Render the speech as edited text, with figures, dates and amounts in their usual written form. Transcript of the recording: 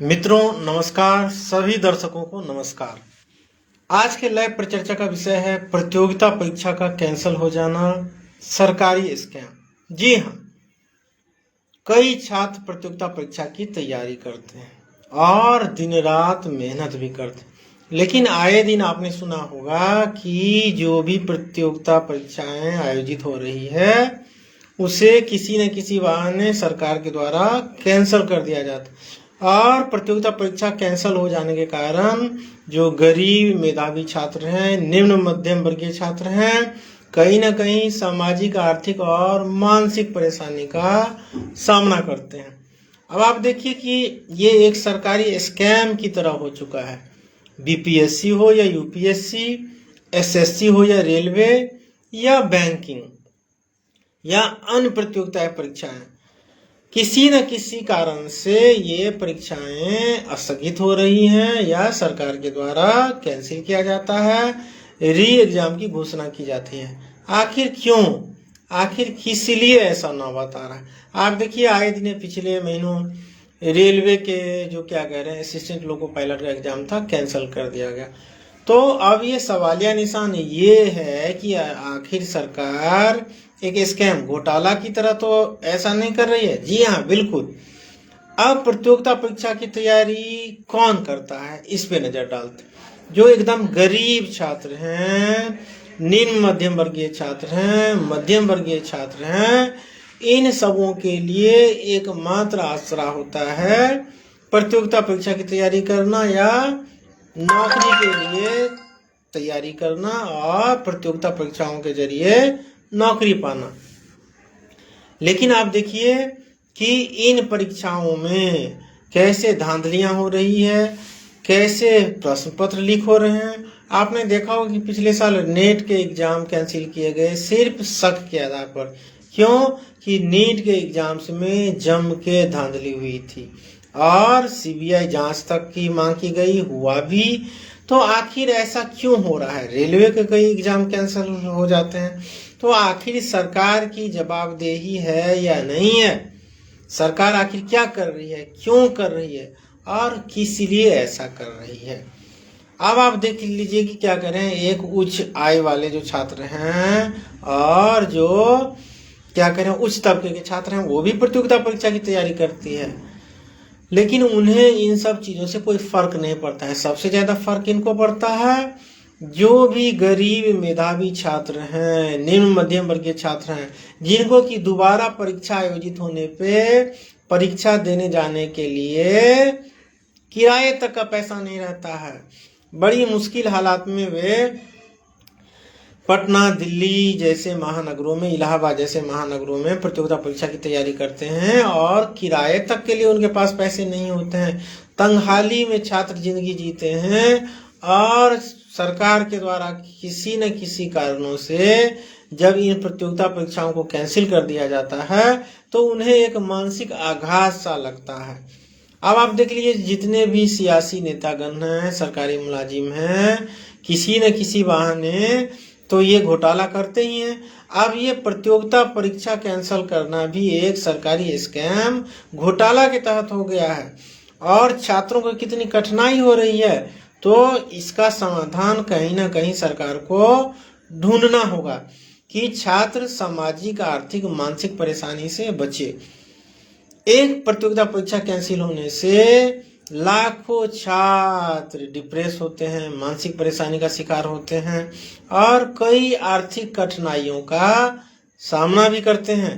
मित्रों नमस्कार, सभी दर्शकों को नमस्कार। आज के लाइव परिचर्चा का विषय है प्रतियोगिता परीक्षा का कैंसिल हो जाना, सरकारी स्कैम। जी हाँ, कई छात्र प्रतियोगिता परीक्षा की तैयारी करते हैं और दिन रात मेहनत भी करते हैं, लेकिन आए दिन आपने सुना होगा कि जो भी प्रतियोगिता परीक्षाएं आयोजित हो रही है उसे किसी न किसी बहाने सरकार के द्वारा कैंसिल कर दिया जाता है। और प्रतियोगिता परीक्षा कैंसिल हो जाने के कारण जो गरीब मेधावी छात्र हैं, निम्न मध्यम वर्गीय छात्र हैं, कहीं ना कहीं सामाजिक, आर्थिक और मानसिक परेशानी का सामना करते हैं। अब आप देखिए कि ये एक सरकारी स्कैम की तरह हो चुका है। बीपीएससी हो या यूपीएससी, एसएससी हो या रेलवे या बैंकिंग या अन्य प्रतियोगिता परीक्षाएं, किसी न किसी कारण से ये परीक्षाएं स्थगित हो रही हैं या सरकार के द्वारा कैंसिल किया जाता है, री एग्जाम की घोषणा की जाती है। आखिर क्यों, आखिर किस लिए ऐसा नौबत आ रहा है? आप देखिए आए दिन पिछले महीनों रेलवे के जो क्या कह रहे हैं असिस्टेंट लोको पायलट का एग्जाम था, कैंसिल कर दिया गया। तो अब ये सवालिया निशान ये है कि आखिर सरकार एक स्कैम, घोटाला की तरह तो ऐसा नहीं कर रही है। जी हाँ, बिल्कुल। अब प्रतियोगिता परीक्षा की तैयारी कौन करता है, इस पे नजर डालते। जो एकदम गरीब छात्र हैं, निम्न मध्यम वर्गीय छात्र हैं, मध्यम वर्गीय छात्र हैं, इन सबों के लिए एकमात्र आसरा होता है प्रतियोगिता परीक्षा की तैयारी करना या नौकरी के लिए तैयारी करना और प्रतियोगिता परीक्षाओं के जरिए नौकरी पाना। लेकिन आप देखिए कि इन परीक्षाओं में कैसे धांधलियां हो रही है, कैसे प्रश्न पत्र लीक हो रहे हैं। आपने देखा होगा कि पिछले साल नेट के एग्जाम कैंसिल किए गए सिर्फ शक के आधार पर। क्यों? कि नीट के एग्जाम्स में जम के धांधली हुई थी और सीबीआई जांच तक की मांग की गई, हुआ भी। तो आखिर ऐसा क्यों हो रहा है? रेलवे के कई एग्जाम कैंसिल हो जाते हैं। तो आखिर सरकार की जवाबदेही है या नहीं है? सरकार आखिर क्या कर रही है, क्यों कर रही है और किस लिए ऐसा कर रही है? अब आप देख लीजिए कि क्या करें, एक उच्च आय वाले जो छात्र हैं और जो क्या करें उच्च तबके के छात्र हैं, वो भी प्रतियोगिता परीक्षा की तैयारी करती है, लेकिन उन्हें इन सब चीजों से कोई फर्क नहीं पड़ता है। सबसे ज्यादा फर्क इनको पड़ता है जो भी गरीब मेधावी छात्र हैं, निम्न मध्यम वर्गीय छात्र हैं, जिनको कि दोबारा परीक्षा आयोजित होने पे परीक्षा देने जाने के लिए किराए तक का पैसा नहीं रहता है। बड़ी मुश्किल हालात में वे पटना, दिल्ली जैसे महानगरों में, इलाहाबाद जैसे महानगरों में प्रतियोगिता परीक्षा की तैयारी करते हैं और किराए तक के लिए उनके पास पैसे नहीं होते हैं। तंगहाली में छात्र जिंदगी जीते हैं और सरकार के द्वारा किसी न किसी कारणों से जब इन प्रतियोगिता परीक्षाओं को कैंसिल कर दिया जाता है तो उन्हें एक मानसिक आघात सा लगता है। अब आप देख लीजिए जितने भी सियासी नेतागण हैं, सरकारी मुलाजिम हैं, किसी न किसी बहाने तो ये घोटाला करते ही हैं। अब ये प्रतियोगिता परीक्षा कैंसिल करना भी एक सरकारी स्कैम, घोटाला के तहत हो गया है और छात्रों को कितनी कठिनाई हो रही है। तो इसका समाधान कहीं ना कहीं सरकार को ढूंढना होगा कि छात्र सामाजिक, आर्थिक, मानसिक परेशानी से बचे। एक प्रतियोगिता परीक्षा कैंसिल होने से लाखों छात्र डिप्रेस होते हैं, मानसिक परेशानी का शिकार होते हैं और कई आर्थिक कठिनाइयों का सामना भी करते हैं।